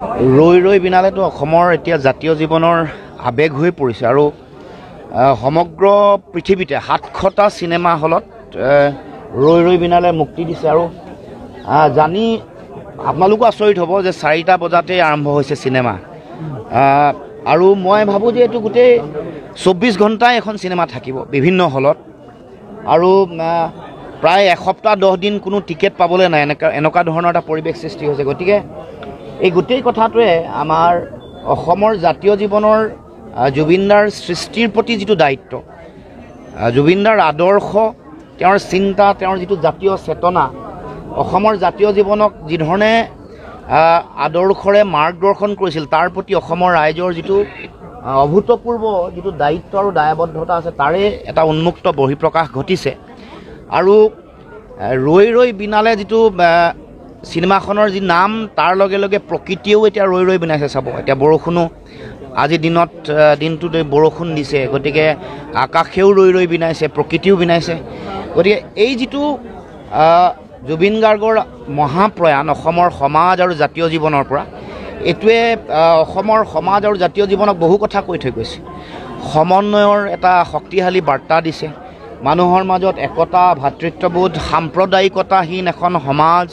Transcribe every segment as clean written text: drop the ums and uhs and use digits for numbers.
ৰৈ ৰৈ বিনালেতো অসমৰ এতিয়া জাতীয় জীৱনৰ আৱেগ হৈ পৰিছে আৰু সমগ্ৰ পৃথিৱীতে 700টা চিনেমা হলত ৰৈ ৰৈ বিনালে মুক্তি দিছে আৰু জানি আপোনালোকো আচৰিত হ'ব যে 4টা বজাতে আৰম্ভ হৈছে চিনেমা আৰু মই ভাবোঁ যে এইটো গোটেই 24 ঘণ্টাই এখন চিনেমা থাকিব বিভিন্ন হলত আৰু প্ৰায় এসপ্তাহ 10 দিন কোনো টিকেট পাবলৈ নাই এনেকুৱা ধৰণৰ এটা পৰিৱেশ সৃষ্টি হৈছে গতিকে এই গোটেই কথাটোৱে আমাৰ অসমৰ জাতীয় জীৱনৰ জুবিনদাৰ সৃষ্টিৰ প্ৰতি যিটো দায়িত্ব জুবিনদাৰ আদৰ্শ তেওঁৰ চিন্তা তেওঁৰ যিটো জাতীয় চেতনা অসমৰ জাতীয় জীৱনক যি ধৰণে আদৰ্শৰে মাৰ্গদৰ্শন কৰিছিল তাৰ প্ৰতি অসমৰ ৰাইজৰ যিটো অভূতপূৰ্ব যিটো দায়িত্ব আৰু দায়বদ্ধতা আছে তাৰে এটা উন্মুক্ত বহিঃপ্ৰকাশ ঘটিছে আৰু ৰৈ ৰৈ বিনালে যিটো চিনেমাখনৰ যি নাম তাৰ লগে লগে প্ৰকৃতিয়েও এতিয়া ৰৈ ৰৈ বিনাইছে চাব এতিয়া বৰষুণো আজি দিনটোত বৰষুণ দিছে গতিকে আকাশেও ৰৈ ৰৈ বিনাইছে প্ৰকৃতিও বিনাইছে গতিকে এই যিটো জুবিন গাৰ্গৰ মহাপ্ৰয়াণ অসমৰ সমাজ আৰু জাতীয় জীৱনৰ পৰা এইটোৱে অসমৰ সমাজ আৰু জাতীয় জীৱনক বহু কথা কৈ থৈ গৈছে সমন্বয়ৰ এটা শক্তিশালী বাৰ্তা দিছে মানুহৰ মাজত একতা ভাতৃত্ববোধ সাম্প্ৰদায়িকতাহীন এখন সমাজ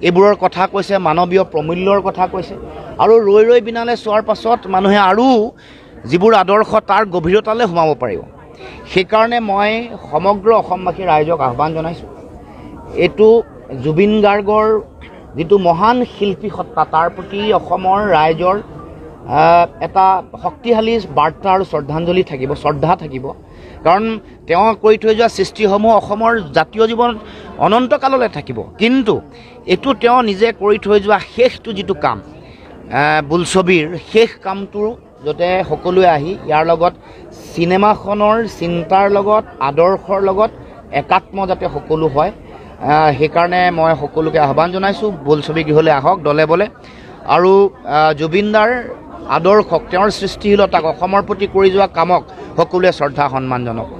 এইবোৰৰ কথা কৈছে মানৱীয় প্ৰমূল্যৰ কথা কৈছে আৰু ৰৈ ৰৈ বিনালে চোৱাৰ পাছত মানুহে আৰু যিবোৰ আদৰ্শ তাৰ গভীৰতালৈ সোমাব পাৰিব সেইকাৰণে মই সমগ্ৰ অসমবাসী ৰাইজক আহ্বান জনাইছোঁ এইটো জুবিন গাৰ্গৰ যিটো মহান শিল্পী সত্তা তাৰ প্ৰতি অসমৰ ৰাইজৰ এটা শক্তিশালী বাৰ্তা আৰু শ্ৰদ্ধা থাকিব কাৰণ তেওঁ কৰি থৈ যোৱা সৃষ্টিসমূহ অসমৰ জাতীয় জীৱনত অনন্তকাললৈ থাকিব কিন্তু এইটো তেওঁ নিজে কৰি থৈ যোৱা শেষটো যিটো কাম বোলছবিৰ শেষ কামটো যাতে সকলোৱে আহি ইয়াৰ লগত চিনেমাখনৰ চিন্তাৰ লগত আদৰ্শৰ লগত একাত্ম যাতে সকলো হয় সেইকাৰণে মই সকলোকে আহ্বান জনাইছোঁ বোলছবি গৃহলৈ আহক দলে বলে আৰু জুবিনদাৰ আদৰ্শক তেওঁৰ সৃষ্টিশীলতাক অসমৰ প্ৰতি কৰি যোৱা কামক সকলোৱে শ্ৰদ্ধা সন্মান জনাওক।